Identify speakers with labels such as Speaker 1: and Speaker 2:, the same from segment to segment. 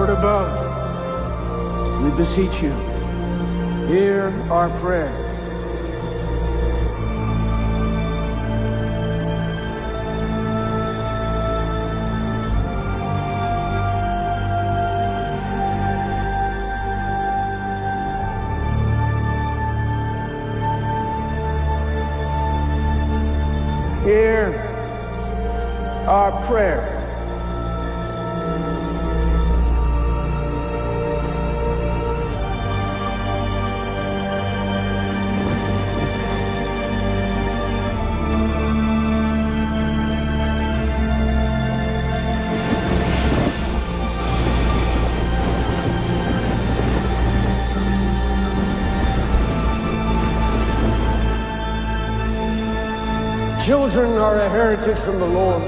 Speaker 1: Lord above, we beseech you, hear our prayer. Hear our prayer. Children are a heritage from the Lord,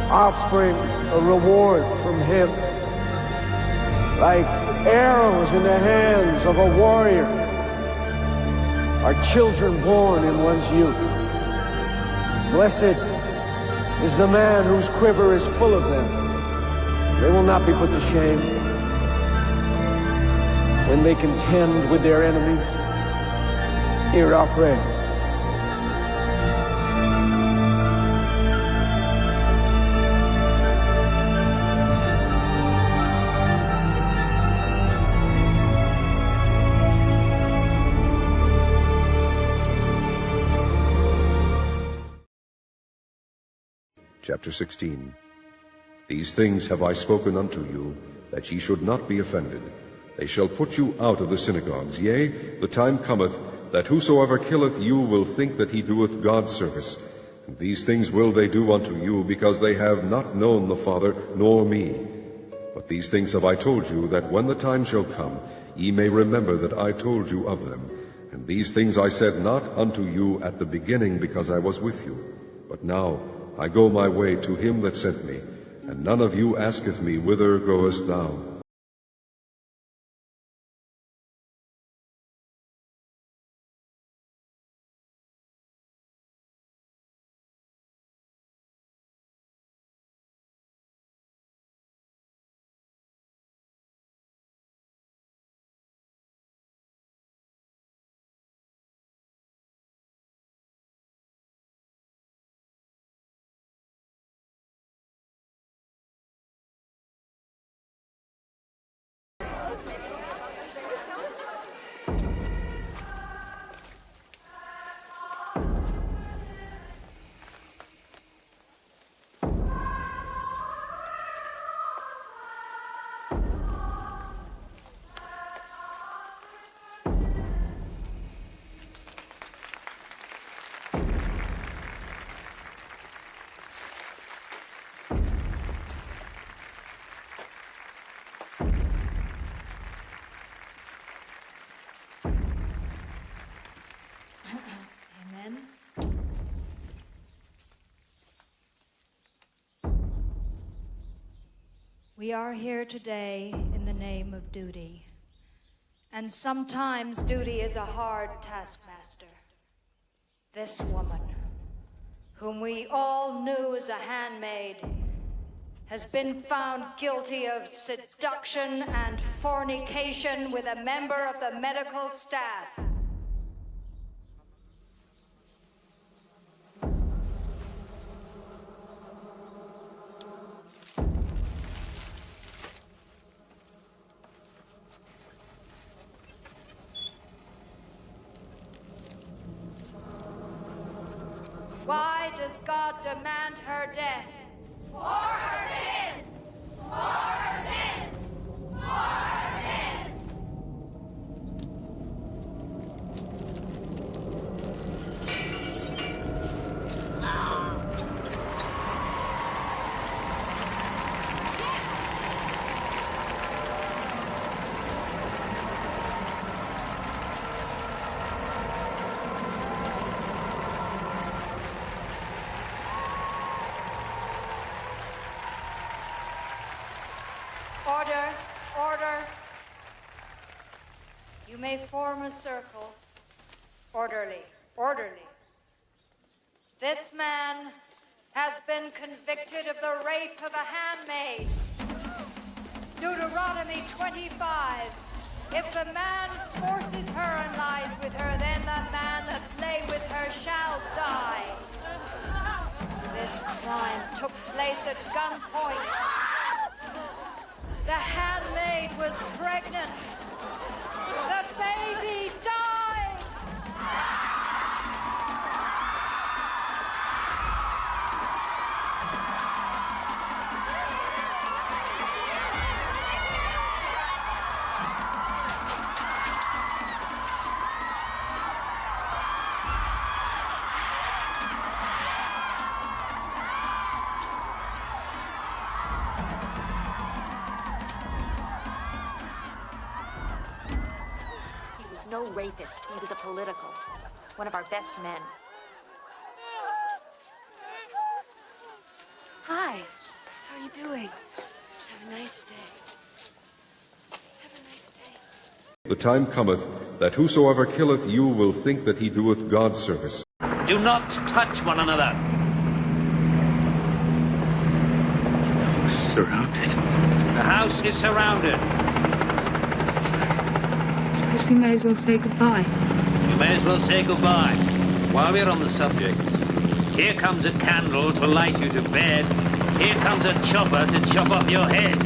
Speaker 1: offspring a reward from Him. Like arrows in the hands of a warrior are children born in one's youth. Blessed is the man whose quiver is full of them. They will not be put to shame when they contend with their enemies. Hear our prayer.
Speaker 2: Chapter 16. These things have I spoken unto you, that ye should not be offended. They shall put you out of the synagogues. Yea, the time cometh, that whosoever killeth you will think that he doeth God service. And these things will they do unto you, because they have not known the Father, nor me. But these things have I told you, that when the time shall come, ye may remember that I told you of them. And these things I said not unto you at the beginning, because I was with you. But now I go my way to him that sent me, and none of you asketh me, Whither goest thou?
Speaker 3: Amen. We are here today in the name of duty. And sometimes duty is a hard taskmaster. This woman, whom we all knew as a handmaid, has been found guilty of seduction and fornication with a member of the medical staff. Why does God demand her death?
Speaker 4: For her sins! For her sins! For her sins!
Speaker 3: Order, order. You may form a circle. Orderly, orderly. This man has been convicted of the rape of a handmaid. Deuteronomy 25. If the man forces her and lies with her, then the man that lay with her shall die. This crime took place at gunpoint. The handmaid was pregnant. The baby died.
Speaker 5: No rapist. He was a political. One of our best men. Hi. How are you doing? Have a nice day. Have a nice day.
Speaker 2: The time cometh that whosoever killeth you will think that he doeth God service.
Speaker 6: Do not touch one another.
Speaker 7: Surrounded.
Speaker 6: The house is surrounded.
Speaker 8: I suppose we may as well say goodbye.
Speaker 6: You may as well say goodbye. While we're on the subject, here comes a candle to light you to bed. Here comes a chopper to chop off your head.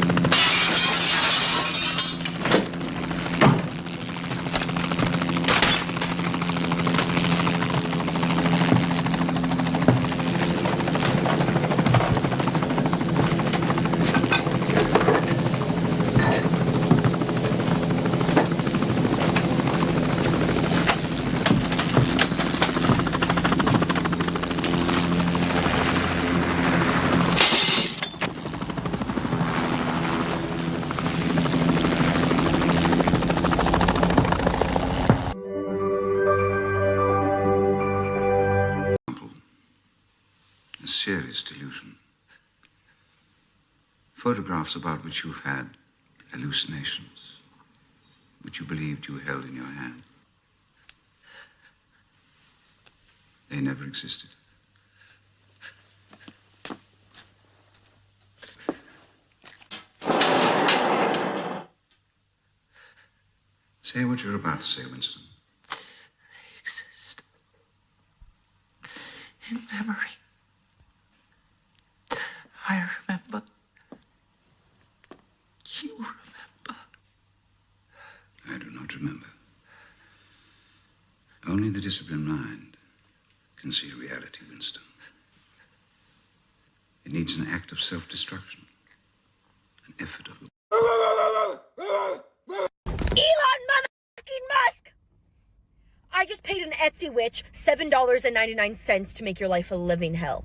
Speaker 7: Serious delusion. Photographs about which you've had hallucinations, which you believed you held in your hand. They never existed. Say what you're about to say, Winston.
Speaker 8: They exist. In memory. I remember. You remember.
Speaker 7: I do not remember. Only the disciplined mind can see reality, Winston. It needs an act of self-destruction, an effort of the...
Speaker 9: Elon motherfucking Musk! I just paid an Etsy witch $7.99 to make your life a living hell.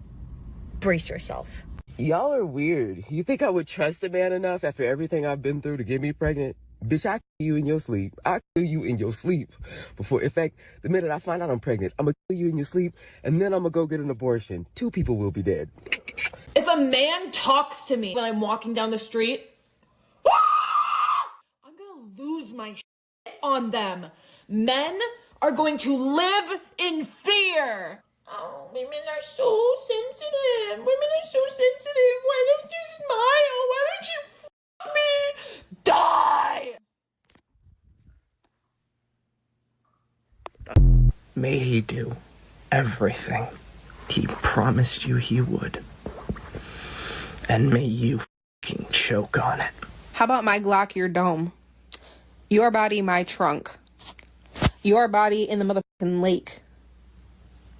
Speaker 9: Brace yourself.
Speaker 10: Y'all are weird. You think I would trust a man enough after everything I've been through to get me pregnant? Bitch, I kill you in your sleep. I kill you in your sleep. In fact, the minute I find out I'm pregnant, I'm gonna kill you in your sleep, and then I'm gonna go get an abortion. 2 people will be dead.
Speaker 11: If a man talks to me when I'm walking down the street, I'm gonna lose my shit on them. Men are going to live in fear. Oh, women are so sensitive. Women are so sensitive. Why don't you smile? Why don't you fuck me? Die!
Speaker 12: May he do everything he promised you he would. And may you fucking choke on it.
Speaker 8: How about my Glock, your dome? Your body, my trunk. Your body in the motherfucking lake.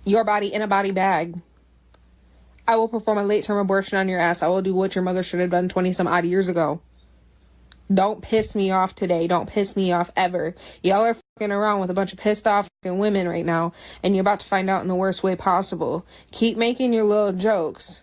Speaker 8: Your body in a body bag. I will perform a late-term abortion on your ass. I will do what your mother should have done 20-some odd years ago. Don't piss me off today. Don't piss me off ever. Y'all are fucking around with a bunch of pissed off fucking women right now, and you're about to find out in the worst way possible. Keep making your little jokes.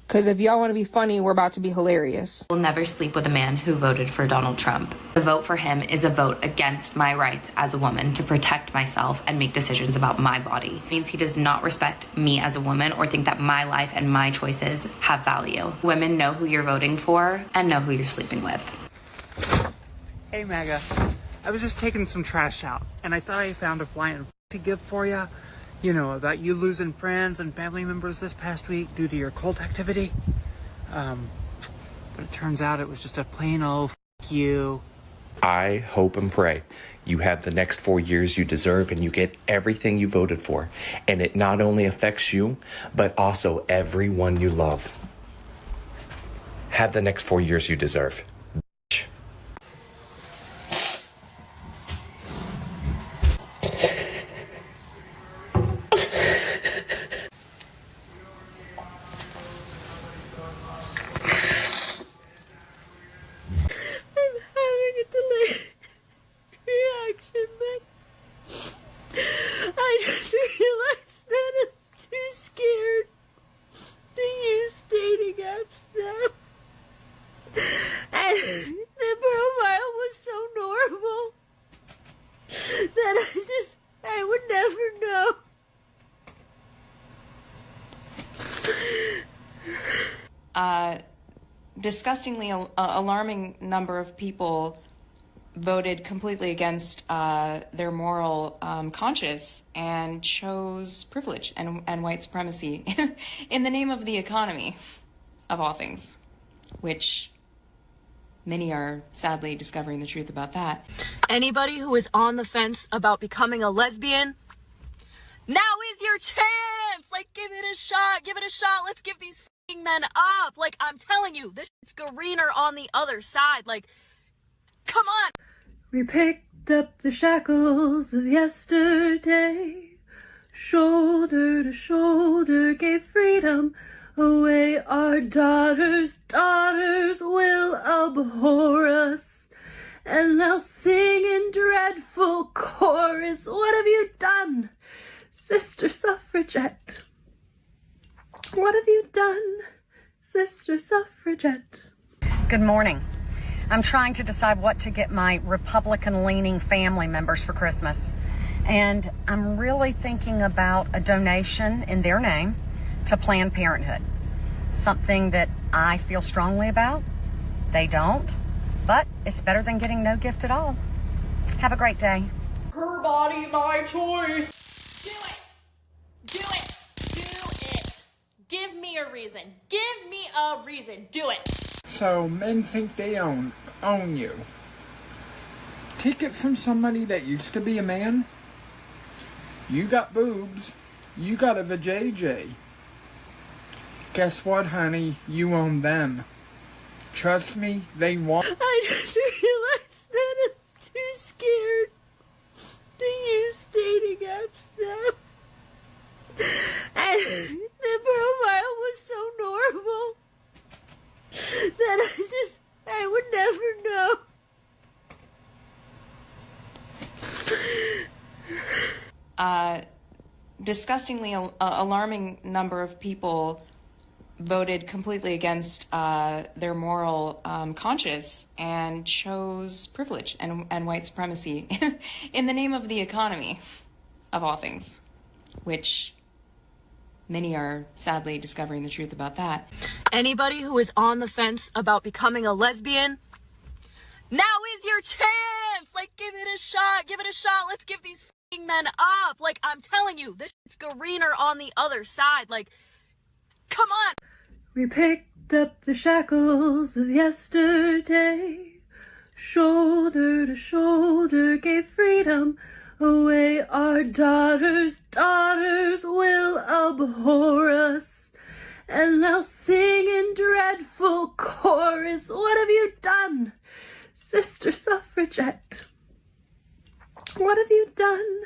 Speaker 8: Because if y'all want to be funny, we're about to be hilarious.
Speaker 5: Will never sleep with a man who voted for Donald Trump. The vote for him is a vote against my rights as a woman to protect myself and make decisions about my body. It means he does not respect me as a woman or think that my life and my choices have value. Women know who you're voting for and know who you're sleeping with.
Speaker 13: Hey, Maga. I was just taking some trash out, and I thought I found a flying to give for you. You know, about you losing friends and family members this past week due to your cult activity. But it turns out it was just a plain old f you.
Speaker 12: I hope and pray you have the next 4 years you deserve and you get everything you voted for. And it not only affects you, but also everyone you love. Have the next 4 years you deserve.
Speaker 9: I just realized that I'm too scared to use dating apps now. And the profile was so normal that I would never know.
Speaker 5: Disgustingly alarming number of people voted completely against their moral conscience and chose privilege and white supremacy in the name of the economy, of all things, which many are sadly discovering the truth about that.
Speaker 9: Anybody who is on the fence about becoming a lesbian, now is your chance! Like, give it a shot, let's give these f***ing men up! Like, I'm telling you, this shit's greener on the other side, like, come on!
Speaker 14: We picked up the shackles of yesterday, shoulder to shoulder gave freedom away. Our daughters will abhor us, and they'll sing in dreadful chorus. What have you done, Sister Suffragette? What have you done, Sister Suffragette?
Speaker 15: Good morning. I'm trying to decide what to get my Republican-leaning family members for Christmas. And I'm really thinking about a donation in their name to Planned Parenthood. Something that I feel strongly about. They don't. But it's better than getting no gift at all. Have a great day.
Speaker 11: Her body, my choice. Do it. Do it. Do it. Give me a reason. Give me a reason. Do it.
Speaker 13: So men think they own you. Take it from somebody that used to be a man. You got boobs. You got a vajayjay. Guess what, honey? You own them. Trust me, they want...
Speaker 14: I just realized that I'm too scared to use dating apps now. And the profile was so normal that I would never know.
Speaker 5: Disgustingly alarming number of people voted completely against their moral conscience and chose privilege and white supremacy in the name of the economy, of all things, which many are sadly discovering the truth about that.
Speaker 9: Anybody who is on the fence about becoming a lesbian, now is your chance! Like, give it a shot, let's give these f***ing men up! Like, I'm telling you, this shit's greener on the other side, like, come on!
Speaker 14: We picked up the shackles of yesterday, shoulder to shoulder gave freedom away. Our daughters will abhor us, and they'll sing in dreadful chorus. What have you done, Sister Suffragette? What have you done,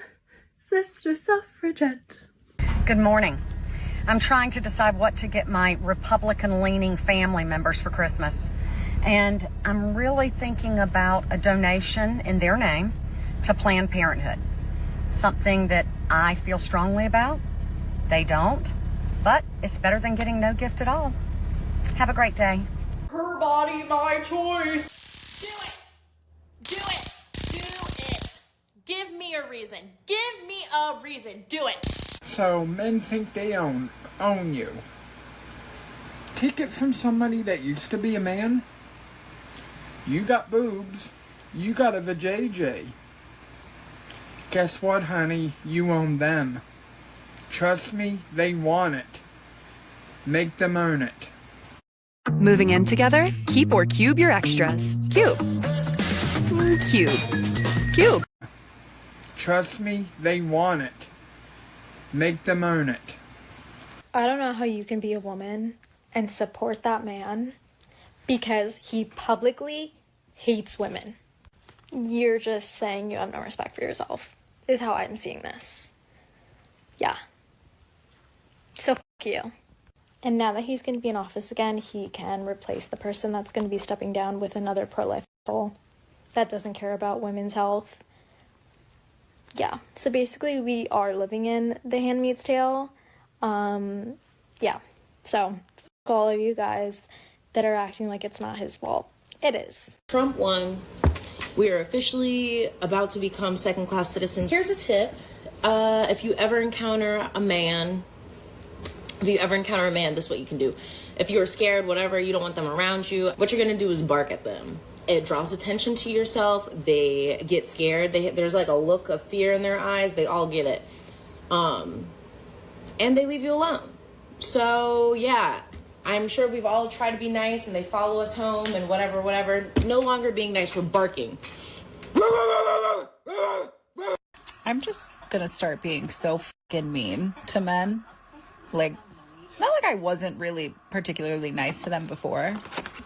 Speaker 14: Sister Suffragette?
Speaker 15: Good morning. I'm trying to decide what to get my Republican-leaning family members for Christmas. And I'm really thinking about a donation in their name to Planned Parenthood. Something that I feel strongly about. They don't. But it's better than getting no gift at all. Have a great day.
Speaker 11: Her body, my choice. Do it. Do it. Do it. Give me a reason. Give me a reason. Do it.
Speaker 13: So men think they own you. Take it from somebody that used to be a man. You got boobs. You got a vajayjay. Guess what, honey? You own them. Trust me, they want it. Make them earn it.
Speaker 16: Moving in together? Keep or cube your extras. Cube. Cube. Cube.
Speaker 13: Trust me, they want it. Make them own it.
Speaker 17: I don't know how you can be a woman and support that man because he publicly hates women. You're just saying you have no respect for yourself, is how I'm seeing this. Yeah. So f*** you. And now that he's going to be in office again, he can replace the person that's going to be stepping down with another pro-life asshole that doesn't care about women's health. Yeah. So basically, we are living in The Handmaid's Tale. Yeah. So, f*** all of you guys that are acting like it's not his fault. It is.
Speaker 18: Trump won. We are officially about to become second-class citizens. Here's a tip. If you ever encounter a man, this is what you can do. If you are scared, whatever, you don't want them around you, what you're going to do is bark at them. It draws attention to yourself. They get scared. There's like a look of fear in their eyes. They all get it. And they leave you alone. So, yeah. I'm sure we've all tried to be nice and they follow us home and whatever. No longer being nice, we're barking.
Speaker 19: I'm just gonna start being so fucking mean to men. Like, not like I wasn't really particularly nice to them before.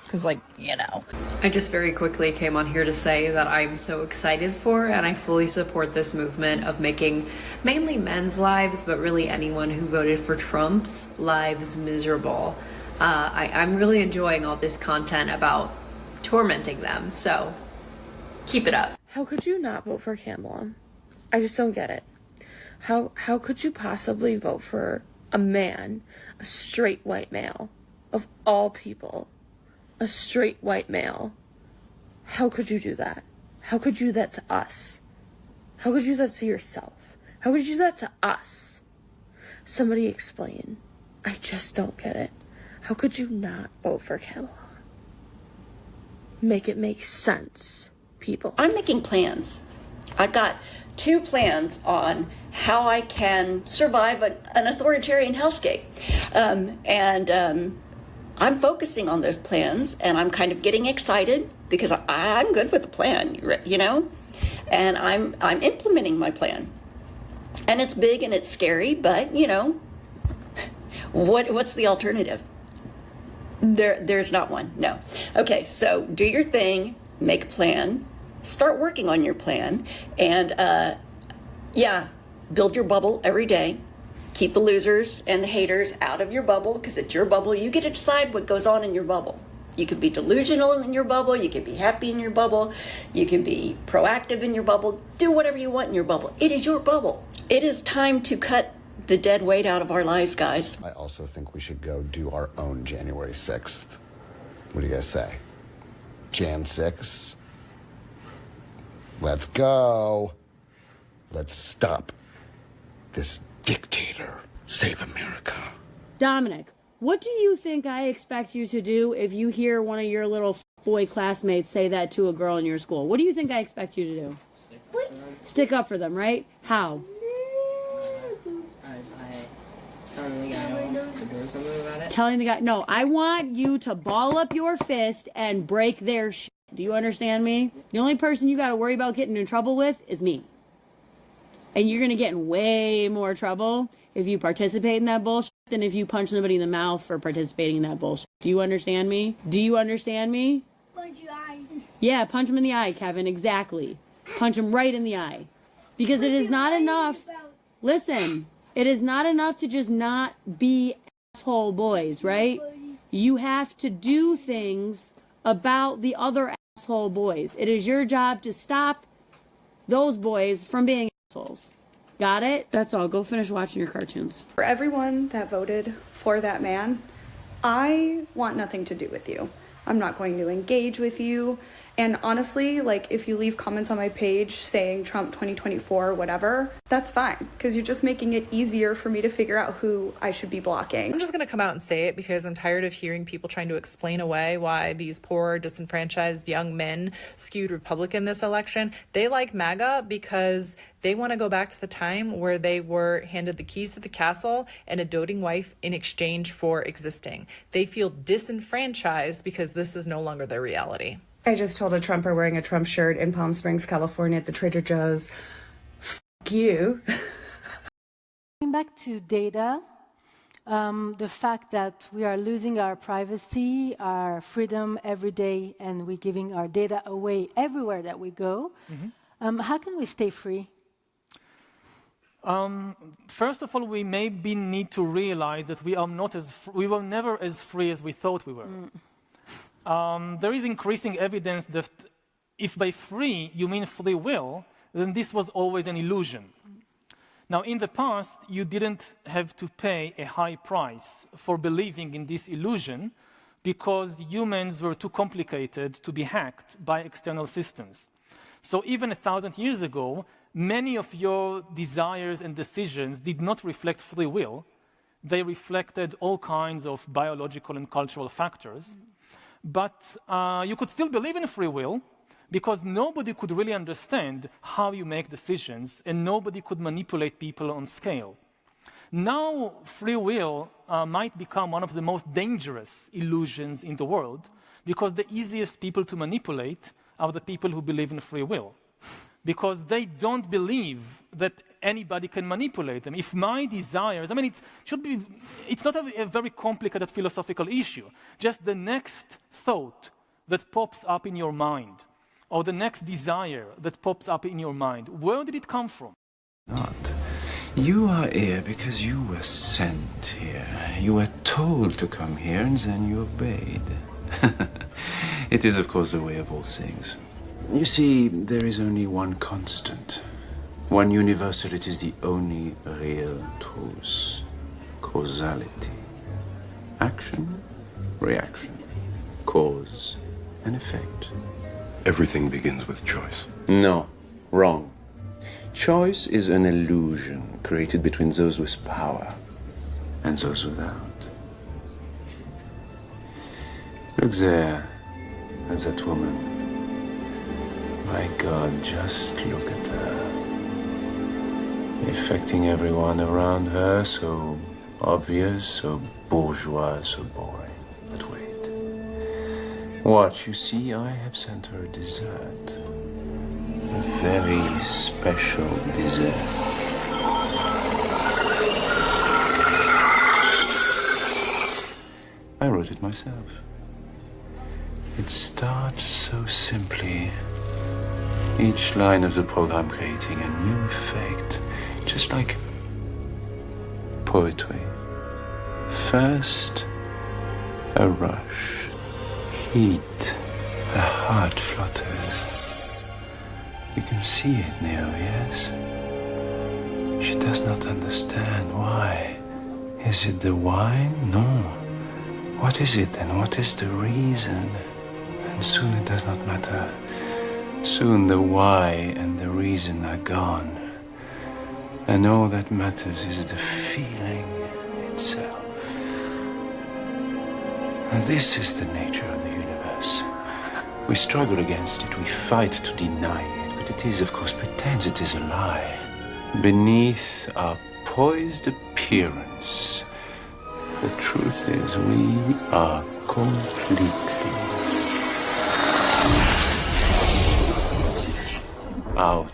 Speaker 19: Because, like, you know.
Speaker 20: I just very quickly came on here to say that I'm so excited for and I fully support this movement of making mainly men's lives, but really anyone who voted for Trump's lives miserable. I'm really enjoying all this content about tormenting them, so keep it up.
Speaker 8: How could you not vote for Kamala? I just don't get it. How could you possibly vote for a man, a straight white male, of all people, a straight white male? How could you do that? How could you do that to us? How could you do that to yourself? How could you do that to us? Somebody explain. I just don't get it. How could you not vote for Kamala? Make it make sense, people.
Speaker 21: I'm making plans. I've got 2 plans on how I can survive an authoritarian hellscape. I'm focusing on those plans, and I'm kind of getting excited because I'm good with the plan, you know? And I'm implementing my plan. And it's big and it's scary, but, you know, what's the alternative? There's not one, no. Okay, so do your thing, make a plan, start working on your plan, and build your bubble every day. Keep the losers and the haters out of your bubble, because it's your bubble. You get to decide what goes on in your bubble. You can be delusional in your bubble, you can be happy in your bubble, you can be proactive in your bubble, do whatever you want in your bubble. It is your bubble. It is time to cut the dead weight out of our lives, guys.
Speaker 22: I also think we should go do our own January 6th. What do you guys say? Jan 6th? Let's go. Let's stop this dictator. Save America.
Speaker 23: Dominic, what do you think I expect you to do if you hear one of your little boy classmates say that to a girl in your school? What do you think I expect you to do? Stick up for them, right? How? Telling the guy, no, I want you to ball up your fist and break their shit. Do you understand me? The only person you got to worry about getting in trouble with is me. And you're going to get in way more trouble if you participate in that bullshit than if you punch somebody in the mouth for participating in that bullshit. Do you understand me? Do you understand me?
Speaker 14: Punch your eye.
Speaker 23: Yeah, punch him in the eye, Kevin. Exactly. Punch him right in the eye. Because it is not enough. Listen, it is not enough to just not be asshole boys, right? You have to do things about the other asshole boys. It is your job to stop those boys from being assholes. Got it? That's all. Go finish watching your cartoons.
Speaker 24: For everyone that voted for that man, I want nothing to do with you.
Speaker 1: I'm not going to engage with you. And honestly, like, if you leave comments on my page saying Trump 2024 or whatever, that's fine, because you're just making it easier for me to figure out who I should be blocking.
Speaker 3: I'm just going to come out and say it because I'm tired of hearing people trying to explain away why these poor, disenfranchised young men skewed Republican this election. They like MAGA because they want to go back to the time where they were handed the keys to the castle and a doting wife in exchange for existing. They feel disenfranchised because this is no longer their reality.
Speaker 4: I just told a Trumper wearing a Trump shirt in Palm Springs, California at the Trader Joe's, "F you."
Speaker 24: Going back to data, the fact that we are losing our privacy, our freedom every day, and we're giving our data away everywhere that we go, how can we stay free?
Speaker 25: First of all, we maybe need to realize that we were never as free as we thought we were. There is increasing evidence that if by free you mean free will, then this was always an illusion. Now, in the past, you didn't have to pay a high price for believing in this illusion because humans were too complicated to be hacked by external systems. So even 1,000 years ago, many of your desires and decisions did not reflect free will. They reflected all kinds of biological and cultural factors. But you could still believe in free will because nobody could really understand how you make decisions and nobody could manipulate people on scale. Now, free will might become one of the most dangerous illusions in the world because the easiest people to manipulate are the people who believe in free will, because they don't believe that anybody can manipulate them. If my desires, I mean, it's not a very complicated philosophical issue. Just the next thought that pops up in your mind, or the next desire that pops up in your mind, where did it come from?
Speaker 26: Not. You are here because you were sent here. You were told to come here and then you obeyed. It is, of course, the way of all things. You see, there is only one constant, one universal. It is the only real truth. Causality. Action, reaction, cause and effect.
Speaker 2: Everything begins with choice.
Speaker 26: No, wrong. Choice is an illusion created between those with power and those without. Look there at that woman. My God, just look at her. Affecting everyone around her, so obvious, so bourgeois, so boring. But wait. Watch, you see, I have sent her a dessert. A very special dessert. I wrote it myself. It starts so simply. Each line of the program creating a new effect, just like poetry. First, a rush, heat, a heart flutters. You can see it now, yes? She does not understand why. Is it the wine? No. What is it and what is the reason? And soon it does not matter. Soon the why and the reason are gone. And all that matters is the feeling itself. And this is the nature of the universe. We struggle against it, we fight to deny it, but it is, of course, pretends it is a lie. Beneath our poised appearance, the truth is we are completely out